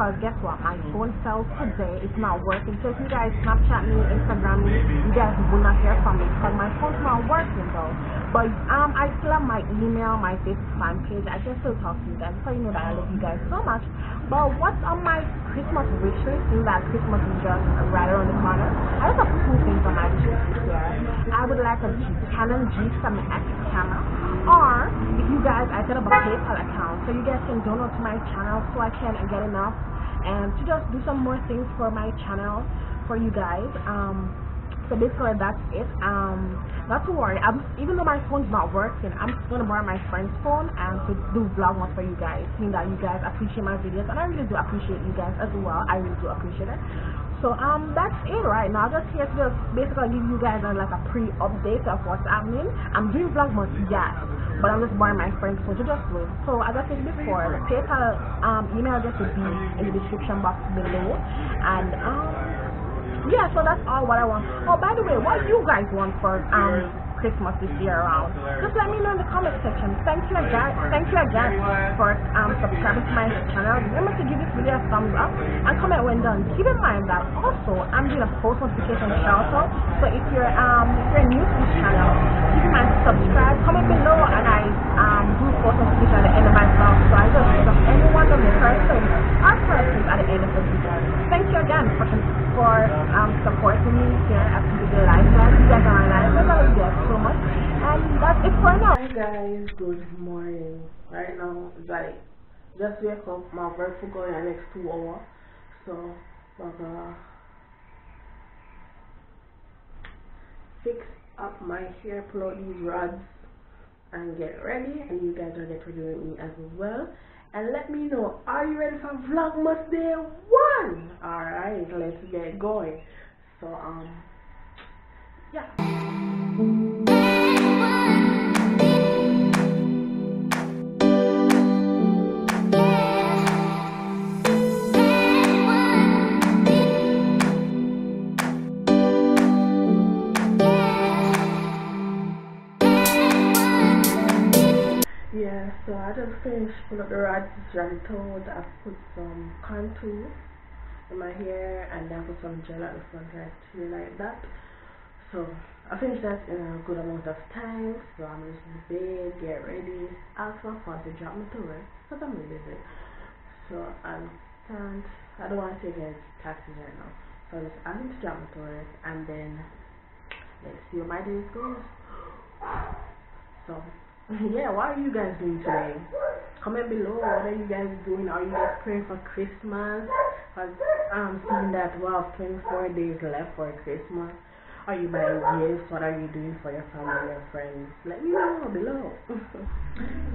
because guess what? My phone cell today is not working. So if you guys Snapchat me, Instagram me, you guys will not hear from me because my phone's not working though. But I still have my email, my Facebook fan page. I can still talk to you guys, so you know that I love you guys so much. But what's on my Christmas wish list? Seeing that Christmas is just right around the corner, I just have 2 things on my wish list this year. I would like a Canon G7X camera, or if you guys, I set up a PayPal account so you guys can donate to my channel so I can get enough and to just do some more things for my channel for you guys. So basically that's it. Not to worry, even though my phone's not working, I'm just gonna borrow my friend's phone and to do Vlogmas for you guys, seeing that you guys appreciate my videos, and I really do appreciate you guys as well. I really do appreciate it. So that's it right now. I'm just here to just basically give you guys like a pre-update of what's happening. I'm doing Vlogmas, yes, but I'm just borrowing my friend's phone to just do it. So as I said before, the PayPal email address will be in the description box below, and yeah, so that's all what I want. Oh, by the way, what do you guys want for Christmas this year around? Just let me know in the comment section. Thank you again for subscribing to my channel. Remember to give this video a thumbs up and comment when done. Keep in mind that also I'm doing a post notification shout out. So if you're new to this channel, keep in mind to subscribe, comment below, and I do post notification at the end of my vlog. So I just pick up any one of the persons at the end of the video. Thank you again for supporting me here at the live vlog. You guys are my live vlog. I love you guys so much, and that's it for now. Hi guys, good morning. Right now it's like just wake up. My work will go in the next 2 hours, so I'm gonna fix up my hair, pull out these rods, and get ready. And you guys are get ready with me as well. And let me know, are you ready for Vlogmas Day 1? Alright, let's get going. So, yeah. So I just finished putting up the rods and told. I put some contour in my hair and then I put some gel at the front right here like that. So I finished that in a good amount of time. So I'm just in bed, get ready, ask my phone to drop me to work because I'm really busy. So I don't want to take any taxis right now. So I just ask him to drop me to work and then let's see how my day goes. So yeah, what are you guys doing today? Comment below. What are you guys doing? Are you guys praying for Christmas? Because I'm seeing that we have 24 days left for Christmas. Are you buying gifts? What are you doing for your family and friends? Let me know below.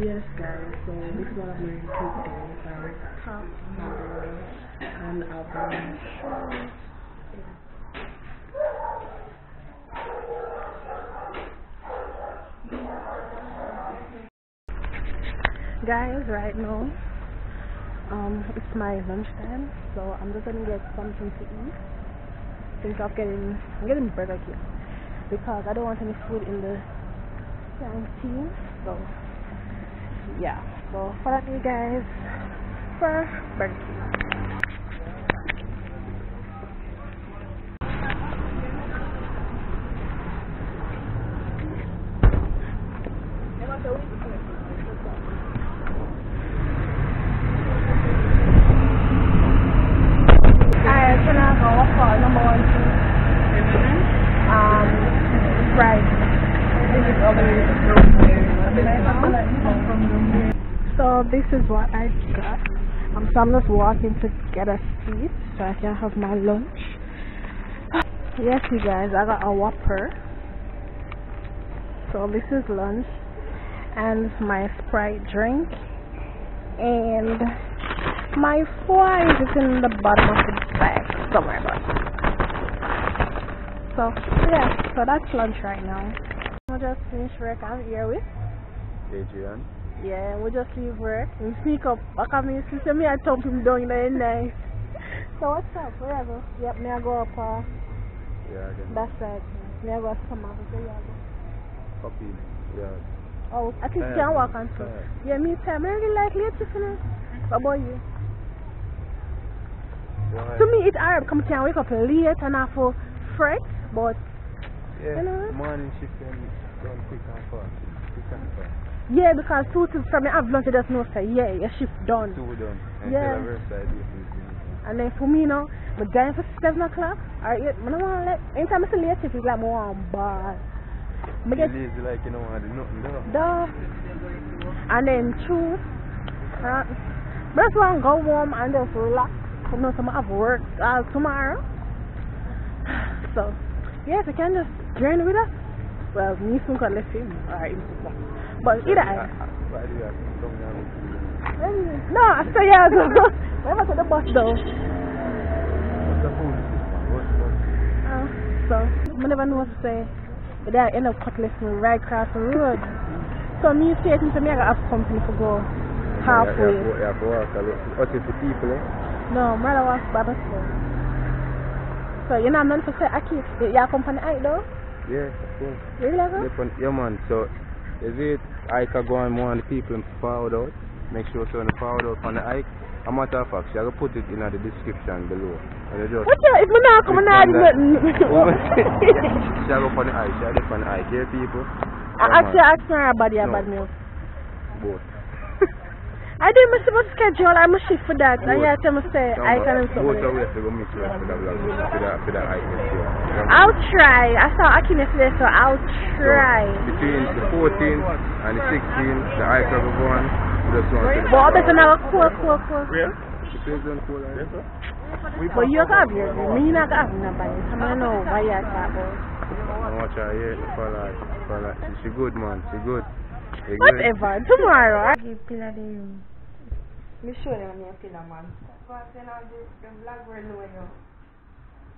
Yes guys, so this is one of my cute days. I wear top, and I'll buy my shorts. Guys, right now it's my lunchtime, so I'm just gonna get something to eat. I'm getting burger here because I don't want any food in the canteen. So yeah, so follow me guys for burger king. So this is what I got. So I'm just walking to get a seat so I can have my lunch. Yes, you guys, I got a Whopper. So this is lunch and my Sprite drink, and my fries is in the bottom of the bag somewhere. So yeah, so that's lunch right now. I just finished work. I'm here with Adrian. Yeah, we just leave work and sneak up. I come in, see me, I thump him down there nice. So what's up? Wherever? Yep, me I go up. Yeah, again. That's right. Me I go come up. So yeah, go. Copy. Yeah. Oh, I think you can walk on too. Yeah, me too. I really like late, you know. What about you? Why? To me, it's hard because I can wake up late and have to fret, but Yeah, you know. morning shift and done quick and fast. Quick and fast. Yeah, because 2 to from me have lunch, I just know say yeah, your shift done. 2 done. And Yeah. tell a side do things. And then for me now, I'm dying for 7 o'clock. Or 8, I don't want like anytime I see late shift, it's like more on bar. You lazy like you don't want to do nothing Duh. And then 2. But just want to go home and just relax. You know, some have work tomorrow. So, yes, you can just join with us. Well, me soon can let's see. Alright, but either I. Why do you have to come down with you? No, I say yeah, go. Never to the bus though. What's the food system? What's So, I never know what to say. But then I end up cutting right across the road. So, me say it to me, I have company to go halfway. You have to walk a lot. What is the people, eh? No, I'm rather walk by myself. So, you know, I'm not for say, I keep your company out though? Yes, of course. Really, go? Yeah, man. So, is it I can go on more on the people and forward out? Make sure so on the forward out on the Ike. A matter of fact, I will put it in the description below. And you just What you, if we not come and nothing. She go for the Ike, she go for the Ike. Here, people. Actually, I asked her about your bad news. Both. I did my schedule, I'm a shift for that. And you tell me say, I can do both something. of us to go mix with the vlog, for the Ike. I'll try. I saw Akin yesterday, so I'll try. So, between the 14th and the 16th, the Ike will go on. But I better now cool. Yeah? The place don't cool like that, But you have your me not have nobody. So I know why you talk about. I watch her here for like, she good, man, she good. Whatever, tomorrow. Give Pillar the room. Me show them your Pillar, man. That's why I say now the vlog will know you.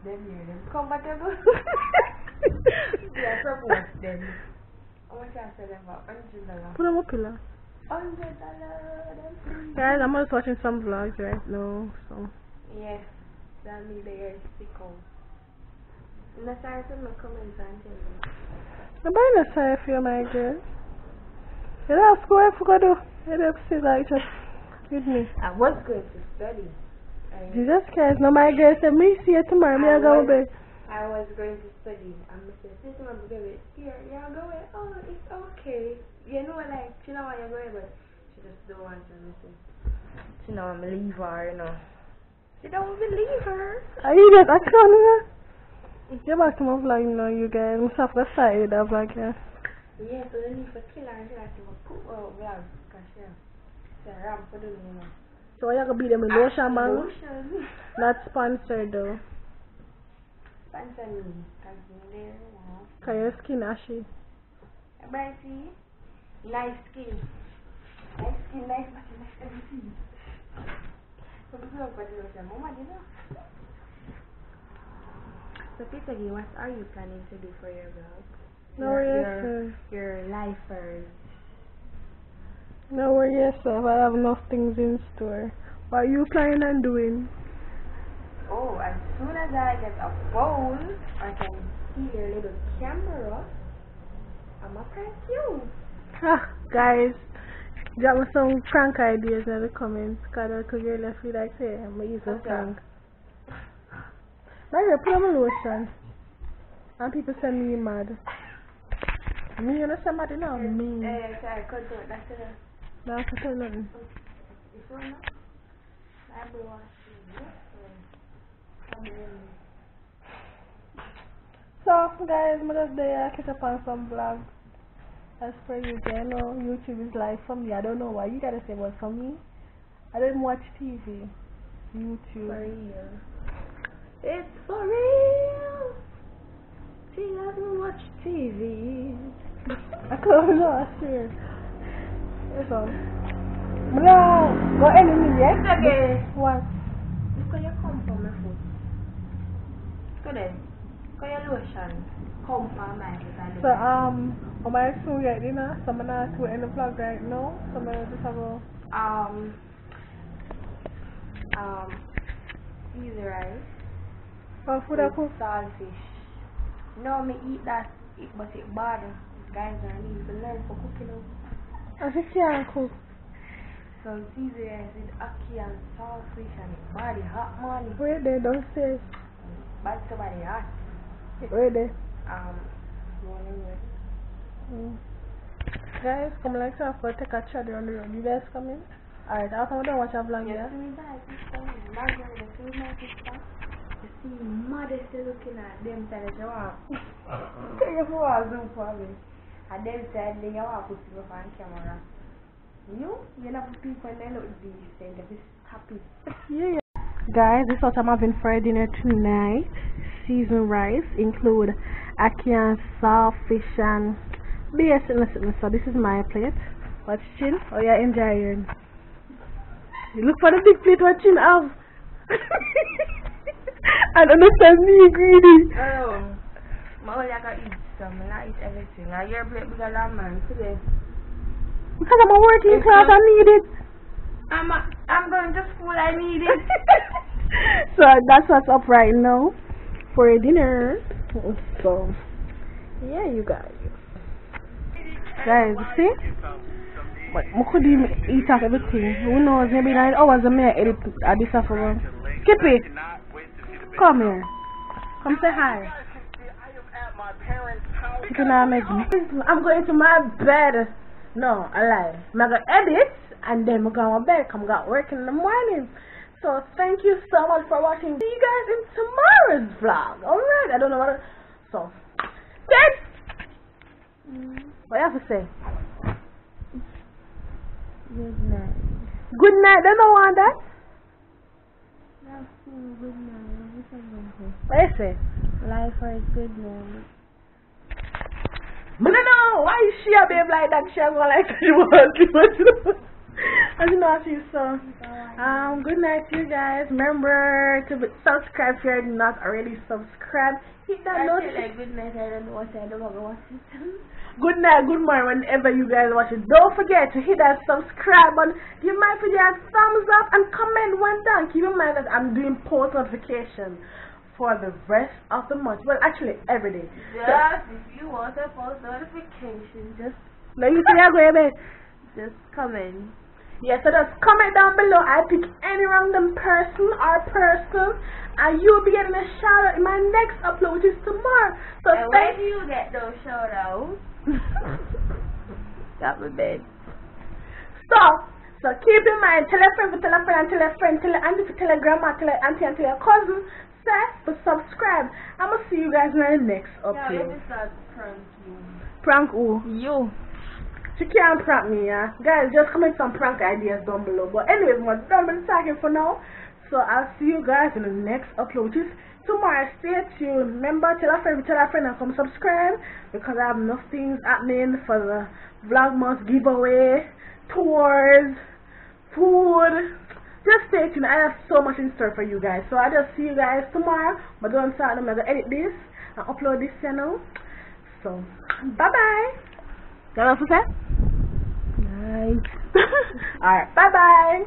Them hear them. Come back and go. Yeah, propose them. How much I sell them for? $100. Put them up, pillar. $100. Guys, I'm just watching some vlogs right now, so. Yes, tell me they are sicko. And that's why I said my comments and tell me. Nobody not sorry for you, my girl. You know, school I forgot to. You don't see like just with me. I was going to study. Jesus Christ, no, my girl said, me see you tomorrow, me I go bed. I was going to study. And I said, this one will be here. You're going. Oh, it's okay. You know, like, she know why you're going, but she just don't want to listen. She know I'm leave her, you know. She don't believe her. Are you just a con? Get back to my vlog, you know, you guys. I'm off the side of vlog, yeah. Yeah, so then if I kill her, she has to put her vlog. Because she's a ram for doing, you know. So you're going to be them with lotion, man? Lotion. Not sponsored, though. Sponsor me. Because you're there, wow. Because your skin ashy. Brighty. Nice skin. Nice skin, nice body, nice everything. So people have body lotion. Mama, you know. So Peter, what are you planning to do for your vlog? No, yes, your lifers. No worry, yes, sir. I have enough things in store. What are you planning on doing? Oh, as soon as I get a phone, I can see your little camera. I'm a prank you. Ah, guys, drop me some prank ideas in the comments. Because I could really feel like, hey, I'm going to use a prank. By the way, put on my lotion. And people send me mad. Me, you know somebody now? Me. Sorry, cut out. That's it. No, I can tell nothing. This one, I will watch it. So, guys, I'm just there. I catch up on some vlogs. As per you, I know YouTube is live for me. I don't know why you gotta say what's for me. I don't watch TV. YouTube. For real. It's for real. She doesn't watch TV. I can't know, I swear. That's all. I'm gonna go anywhere, yes? Okay. What? Look at your comb on my foot. Go there. Look at your lotion. Comb on my foot. So, on my phone right now, so I'm not to end the vlog right now. So I'm gonna just have a easy rice. what food I cook? Saltfish. No, me eat that, but it's bad. Guys are need to learn for cooking. I think you can cook. So Tuesday I did ackee and saltfish and body hot money. Where they downstairs? But somebody hot. Where they? Morning with. Guys, come like so for take a chat on the road. You guys coming? Alright, I'll come down watch a vlog, yeah? You see mother still looking at them side of you want zoom for me. And them side they want to put you on camera. You know people they look decent, they be happy. Yeah. Guys, this is what I'm having for dinner tonight. Seasoned rice include ackee and saltfish and beer. So this is my plate. Watch chin. Oh yeah, enjoying. You look for the big plate what chin have. And understand me greedy. Oh, my I can eat some, I eat everything. I your plate bigger than mine today. Because I'm a working class, I need it. I'm going to school, I need it. So that's what's up right now for dinner. So yeah, you guys. Guys, see? But I could eat off everything. Who knows? Maybe 9 hours I may edit this off of them. Skippy, come here. Come say hi. I'm going to my bed. No, I lie. I'm going to edit and then I'm going to bed. I'm going to work in the morning. So thank you so much for watching. See you guys in tomorrow's vlog. Alright, I don't know what. So, what do you have to say? Good night. Good night. Don't know want that? Good night. What you say? Life is good night. But no, why is she a babe like that? She go like she wants. I don't know you so. Good night to you guys. Remember to subscribe if you're not already subscribed. Hit that notification. Good night. I don't know what I don't watch it. Good night, good morning, whenever you guys watch it. Don't forget to hit that subscribe button. Give my video a thumbs up and comment one down. Keep in mind that I'm doing post notification for the rest of the month. Well, actually every day. If you want a post notification, just let me see you go, just comment. Yeah, so just comment down below. I pick any random person or person, and you'll be getting a shout out in my next upload, which is tomorrow. So and where do you get those shout outs? Got my bed. So keep in mind, tell a friend, tell a friend, tell a friend, tell a auntie, tell a grandma, tell a auntie, and tell a cousin. But subscribe. I'm gonna see you guys in the next upload. Yeah, let me start prank you. Prank who? You. She can't prank me, yeah. Guys, just comment some prank ideas down below. But anyways, we're done with talking for now. So I'll see you guys in the next upload, which is tomorrow. Stay tuned. Remember, tell a friend, and come subscribe, because I have enough things happening for the Vlogmas giveaway, tours, food. Just stay tuned. I have so much in store for you guys. So I'll just see you guys tomorrow. But don't start. I'm gonna edit this and upload this channel. So bye bye. You know what to say? Nice. Alright, bye bye.